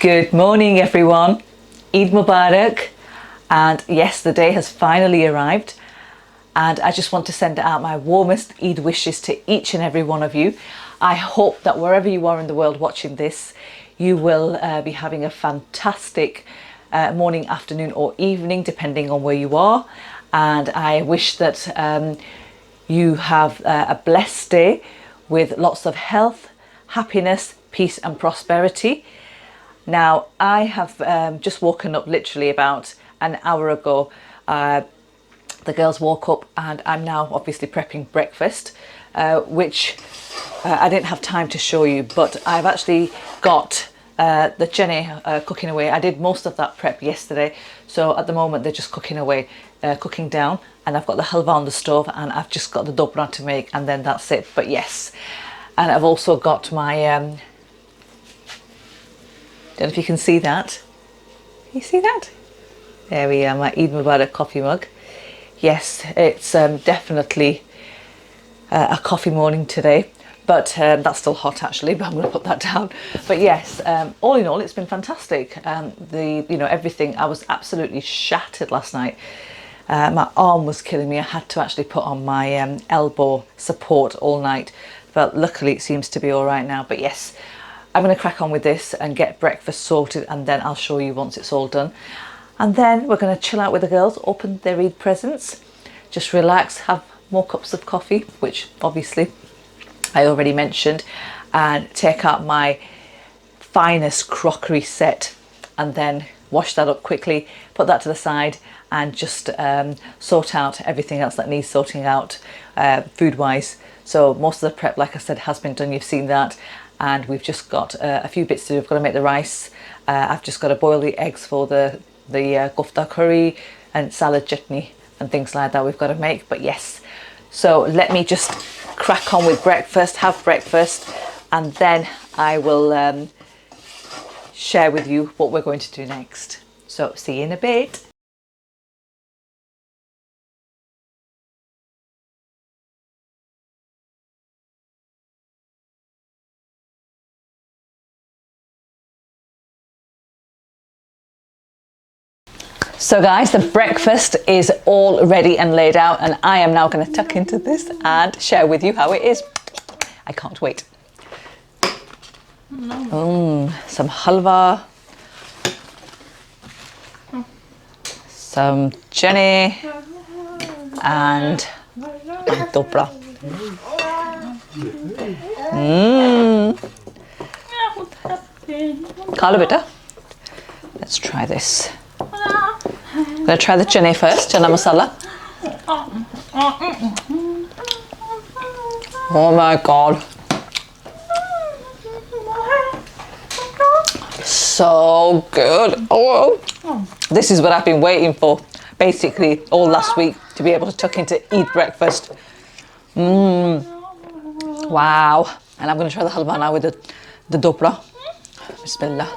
Good morning everyone, Eid Mubarak, and yes, the day has finally arrived and I just want to send out my warmest Eid wishes to each and every one of you. I hope that wherever you are in the world watching this, you will be having a fantastic morning, afternoon or evening depending on where you are, and I wish that you have a blessed day with lots of health, happiness, peace and prosperity. Now, I have just woken up literally about an hour ago. The girls woke up and I'm now obviously prepping breakfast, which I didn't have time to show you, but I've actually got the jenny cooking away. I did most of that prep yesterday, so at the moment they're just cooking away, cooking down, and I've got the halva on the stove and I've just got the dobra to make, and then that's it. But yes, and I've also got my don't know if you can see that. Can you see that? There we are, my Eid Mubarak coffee mug. Yes, it's definitely a coffee morning today, but that's still hot actually, but I'm going to put that down. But yes, all in all, it's been fantastic. Everything, I was absolutely shattered last night. My arm was killing me. I had to actually put on my elbow support all night, but luckily it seems to be all right now. But yes, I'm going to crack on with this and get breakfast sorted, and then I'll show you once it's all done. And then we're going to chill out with the girls, open their Eid presents, just relax, have more cups of coffee, which obviously I already mentioned, and take out my finest crockery set and then wash that up quickly, put that to the side, and just sort out everything else that needs sorting out food wise. So most of the prep, like I said, has been done. You've seen that. And we've just got a few bits to do. We've got to make the rice. I've just got to boil the eggs for the kofte curry and salad chutney and things like that we've got to make. But yes, so let me just crack on with breakfast, have breakfast, and then I will share with you what we're going to do next. So see you in a bit. So guys, the breakfast is all ready and laid out, and I am now going to tuck into this and share with you how it is. I can't wait. Some halva, some jenny and dobra. Kalo beta. Let's try this. I'm going to try the chane first, chana masala. Oh my god. So good. Oh, this is what I've been waiting for, basically all last week, to be able to tuck into Eid breakfast. Wow. And I'm going to try the halva now with the dobra. Bismillah.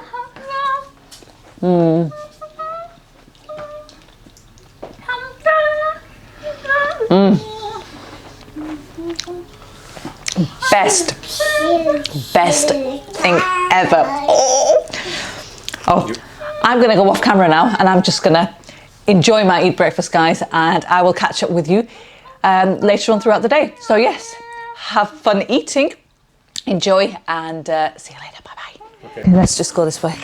Best thing ever. Oh, I'm gonna go off camera now and I'm just gonna enjoy my Eid breakfast, guys, and I will catch up with you later on throughout the day. So yes, have fun eating, enjoy, and see you later. Bye bye. Okay, let's just go this way.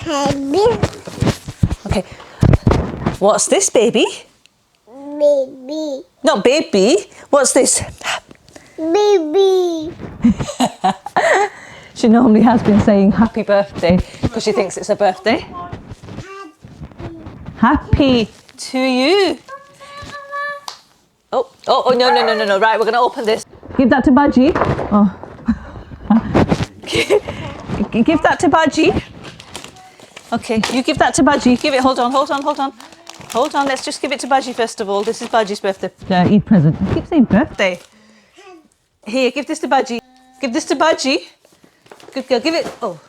Okay, what's this, baby? Baby. Not baby. What's this? Baby. She normally has been saying happy birthday because she thinks it's her birthday. Happy to you. Oh, no. Right, we're going to open this. Give that to Baji. Oh. Give that to Baji. Okay, you give that to Baji. Give it, hold on. Hold on, let's just give it to Baji first of all. This is Baji's birthday. Eid present. I keep saying birthday. Here, give this to Baji. Give this to Baji. Good girl, give it. Oh.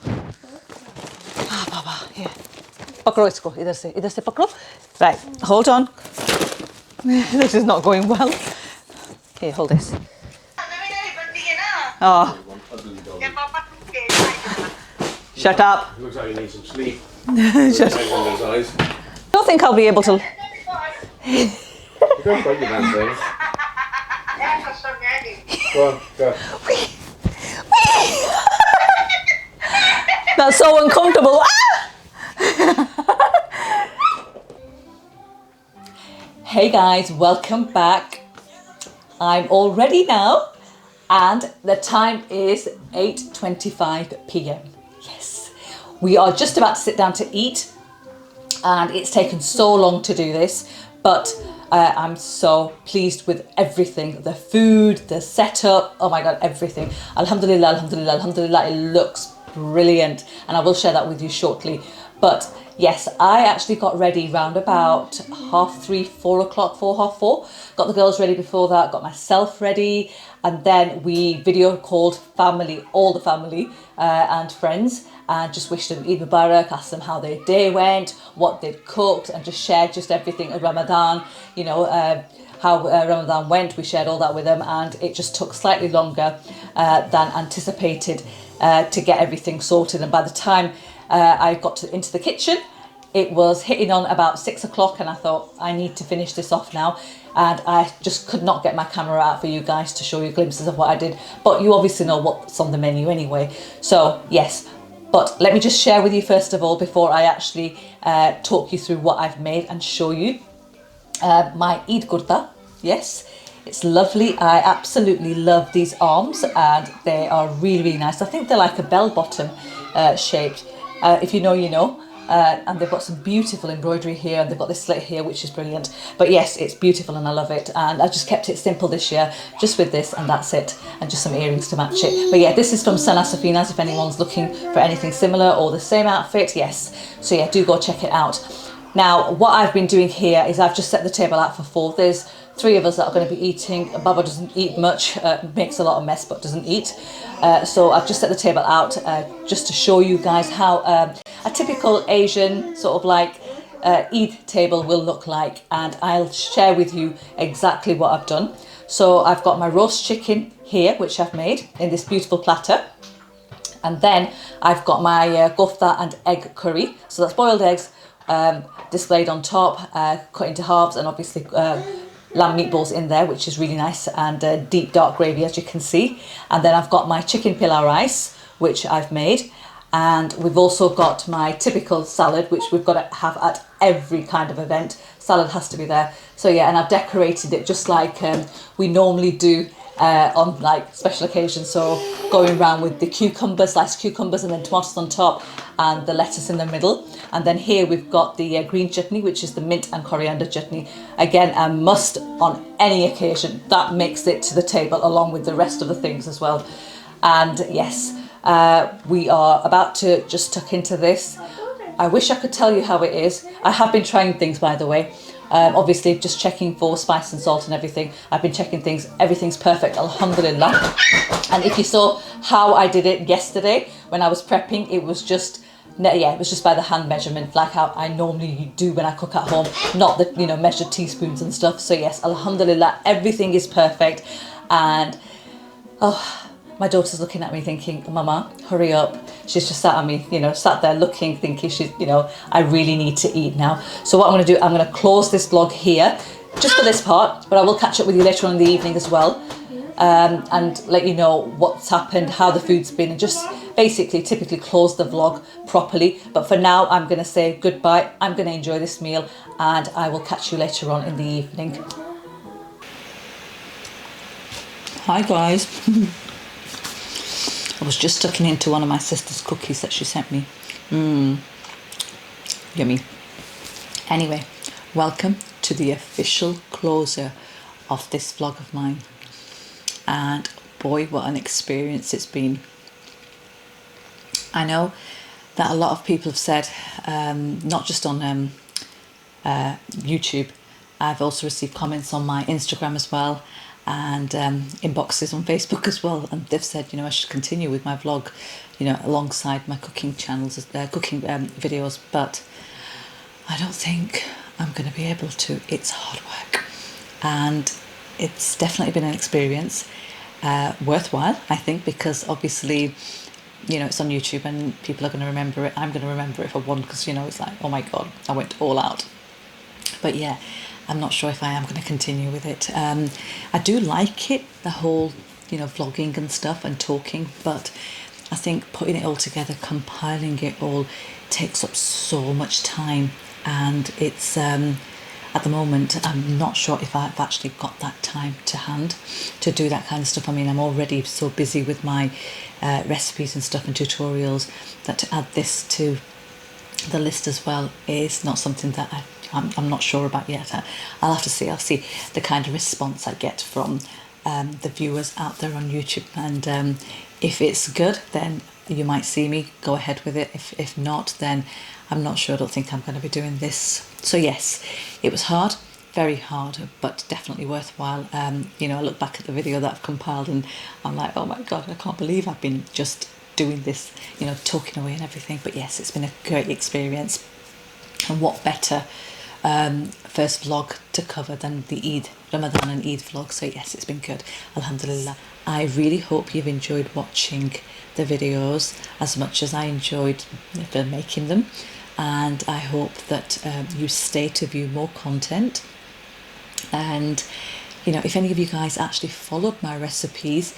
Ah, Baba, here. Pakro isko. Idhar se pakro. Right, hold on. This is not going well. Here, hold this. Oh. Shut up. Looks like you need some sleep. Shut Tight on those eyes. I don't think I'll be able to. You don't break your damn thing. Go on, go. That's so uncomfortable. Ah! Hey guys, welcome back. I'm all ready now and the time is 8:25 p.m. Yes, we are just about to sit down to eat and it's taken so long to do this, but I'm so pleased with everything. The food, the setup, oh my God, everything. Alhamdulillah, alhamdulillah, alhamdulillah, it looks brilliant and I will share that with you shortly. But yes, I actually got ready round about 3:30, 4 o'clock, 4:30. Got the girls ready before that, got myself ready, and then we video called family, all the family and friends, and just wished them Eid Mubarak, asked them how their day went, what they'd cooked, and just shared just everything of Ramadan, you know, how Ramadan went. We shared all that with them, and it just took slightly longer than anticipated to get everything sorted. And by the time I got into the kitchen, it was hitting on about 6 o'clock, and I thought I need to finish this off now. And I just could not get my camera out for you guys to show you glimpses of what I did. But you obviously know what's on the menu anyway. So yes, but let me just share with you first of all, before I actually talk you through what I've made and show you my Eid kurta. Yes, it's lovely. I absolutely love these arms and they are really, really nice. I think they're like a bell bottom shaped. If you know, you know. And they've got some beautiful embroidery here and they've got this slit here which is brilliant. But yes, it's beautiful and I love it, and I just kept it simple this year, just with this and that's it, and just some earrings to match it. But yeah, this is from Sana Safina's if anyone's looking for anything similar or the same outfit. Yes, so yeah, do go check it out. Now what I've been doing here is I've just set the table out for 4. There's 3 of us that are going to be eating. Baba doesn't eat much, makes a lot of mess but doesn't eat. So I've just set the table out just to show you guys how a typical Asian sort of like Eid table will look like, and I'll share with you exactly what I've done. So I've got my roast chicken here, which I've made in this beautiful platter. And then I've got my kofte and egg curry. So that's boiled eggs displayed on top, cut into halves, and obviously lamb meatballs in there, which is really nice, and deep dark gravy as you can see. And then I've got my chicken pilau rice, which I've made. And we've also got my typical salad, which we've got to have at every kind of event. Salad has to be there. So yeah, and I've decorated it just like we normally do on like special occasions. So going around with the cucumbers, sliced cucumbers, and then tomatoes on top, and the lettuce in the middle. And then here we've got the green chutney, which is the mint and coriander chutney. Again, a must on any occasion. That makes it to the table along with the rest of the things as well. And yes, we are about to just tuck into this. I wish I could tell you how it is. I have been trying things, by the way. Obviously just checking for spice and salt and everything. I've been checking things. Everything's perfect, alhamdulillah. And if you saw how I did it yesterday when I was prepping, it was just by the hand measurement, like how I normally do when I cook at home, not the, you know, measured teaspoons and stuff. So yes, alhamdulillah, everything is perfect. And my daughter's looking at me thinking, Mama, hurry up. She's just sat at me, you know, sat there looking, thinking she's, you know, I really need to eat now. So what I'm going to do, I'm going to close this vlog here, just for this part, but I will catch up with you later on in the evening as well, and let you know what's happened, how the food's been, and just basically typically close the vlog properly. But for now, I'm going to say goodbye. I'm going to enjoy this meal, and I will catch you later on in the evening. Hi guys. I was just tucking into one of my sister's cookies that she sent me. Yummy. Anyway, welcome to the official closer of this vlog of mine. And boy, what an experience it's been. I know that a lot of people have said, not just on YouTube, I've also received comments on my Instagram as well, and inboxes on Facebook as well, and they've said, you know, I should continue with my vlog, you know, alongside my cooking channels, cooking videos, but I don't think I'm going to be able to. It's hard work, and it's definitely been an experience, worthwhile, I think, because obviously you know, it's on YouTube and people are going to remember it. I'm going to remember it for one, because, you know, it's like, oh my God, I went all out. But yeah, I'm not sure if I am going to continue with it. I do like it, the whole, you know, vlogging and stuff and talking, but I think putting it all together, compiling it all, takes up so much time, and it's at the moment I'm not sure if I've actually got that time to hand to do that kind of stuff. I mean, I'm already so busy with my recipes and stuff and tutorials, that to add this to the list as well is not something that I'm not sure about yet. I'll have to see. I'll see the kind of response I get from the viewers out there on YouTube, and if it's good, then you might see me go ahead with it. If not, then I'm not sure. I don't think I'm going to be doing this. So yes, it was hard, very hard, but definitely worthwhile. You know, I look back at the video that I've compiled and I'm like, oh my God, I can't believe I've been just doing this, you know, talking away and everything. But yes, it's been a great experience, and what better first vlog to cover than the Eid, Ramadan and Eid vlog. So yes, it's been good, alhamdulillah. I really hope you've enjoyed watching the videos as much as I enjoyed making them, and I hope that you stay to view more content. And you know, if any of you guys actually followed my recipes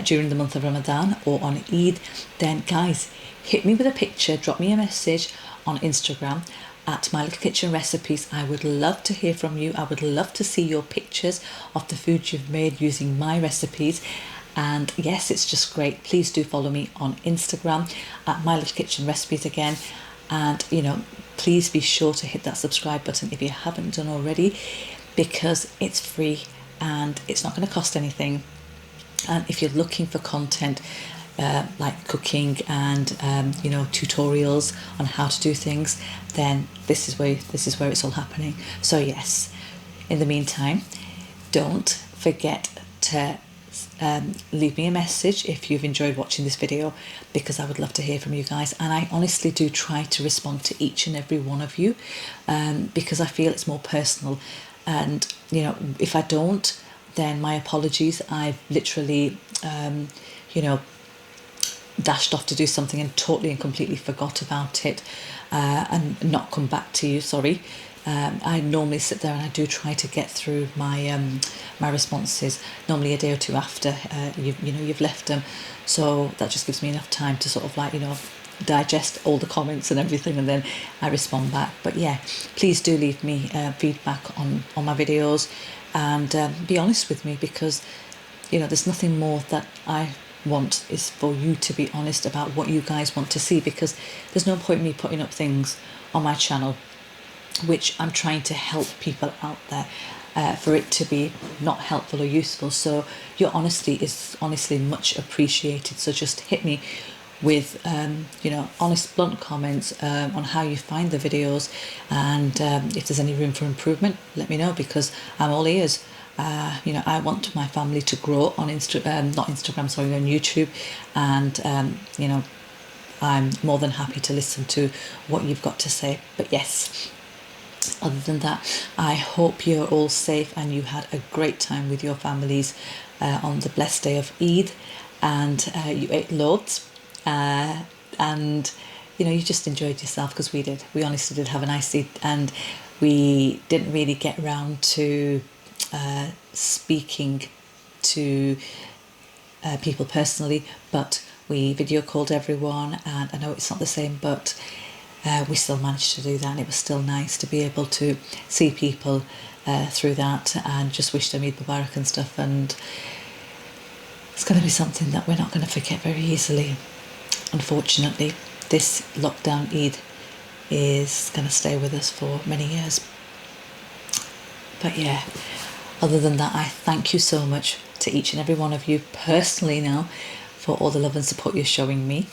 during the month of Ramadan or on Eid, then guys, hit me with a picture, drop me a message on Instagram at My Little Kitchen Recipes. I would love to hear from you. I would love to see your pictures of the food you've made using my recipes. And yes, it's just great. Please do follow me on Instagram at My Little Kitchen Recipes again. And you know, please be sure to hit that subscribe button if you haven't done already, because it's free and it's not going to cost anything. And if you're looking for content like cooking and you know, tutorials on how to do things, then this is where it's all happening. So yes, in the meantime, don't forget to leave me a message if you've enjoyed watching this video, because I would love to hear from you guys. And I honestly do try to respond to each and every one of you, because I feel it's more personal. And you know, if I don't, then my apologies. I've literally you know, dashed off to do something and totally and completely forgot about it, and not come back to you, sorry. I normally sit there and I do try to get through my my responses normally a day or two after you've left them, so that just gives me enough time to sort of, like, you know, digest all the comments and everything, and then I respond back. But yeah, please do leave me feedback on my videos, and be honest with me, because you know, there's nothing more that I want is for you to be honest about what you guys want to see, because there's no point me putting up things on my channel which I'm trying to help people out there for it to be not helpful or useful. So your honesty is honestly much appreciated. So just hit me with you know, honest, blunt comments on how you find the videos, and if there's any room for improvement, let me know, because I'm all ears. You know, I want my family to grow on on YouTube, and you know, I'm more than happy to listen to what you've got to say. But yes, other than that, I hope you're all safe and you had a great time with your families on the blessed day of Eid, and you ate loads, and you know, you just enjoyed yourself, because we did. We honestly did have a nice Eid, and we didn't really get around to speaking to people personally, but we video called everyone, and I know it's not the same, but we still managed to do that, and it was still nice to be able to see people through that and just wish them Eid Mubarak and stuff. And it's going to be something that we're not going to forget very easily. Unfortunately, this lockdown Eid is going to stay with us for many years. But yeah, other than that, I thank you so much to each and every one of you personally now for all the love and support you're showing me,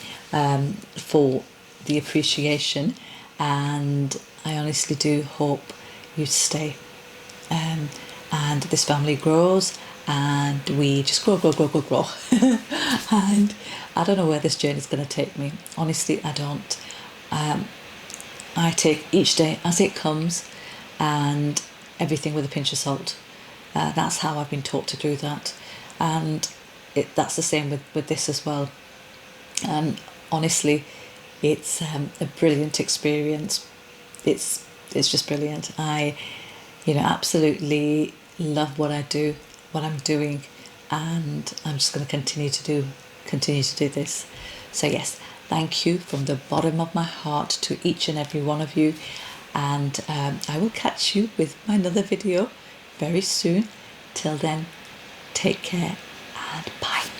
for the appreciation, and I honestly do hope you stay, and this family grows, and we just grow. And I don't know where this journey is going to take me. Honestly, I don't. I take each day as it comes, and everything with a pinch of salt. That's how I've been taught to do that, and that's the same with this as well. And honestly, it's a brilliant experience. It's just brilliant. I, absolutely love what I do, what I'm doing, and I'm just going to continue to do this. So yes, thank you from the bottom of my heart to each and every one of you, and I will catch you with my another video very soon. Till then, take care and bye.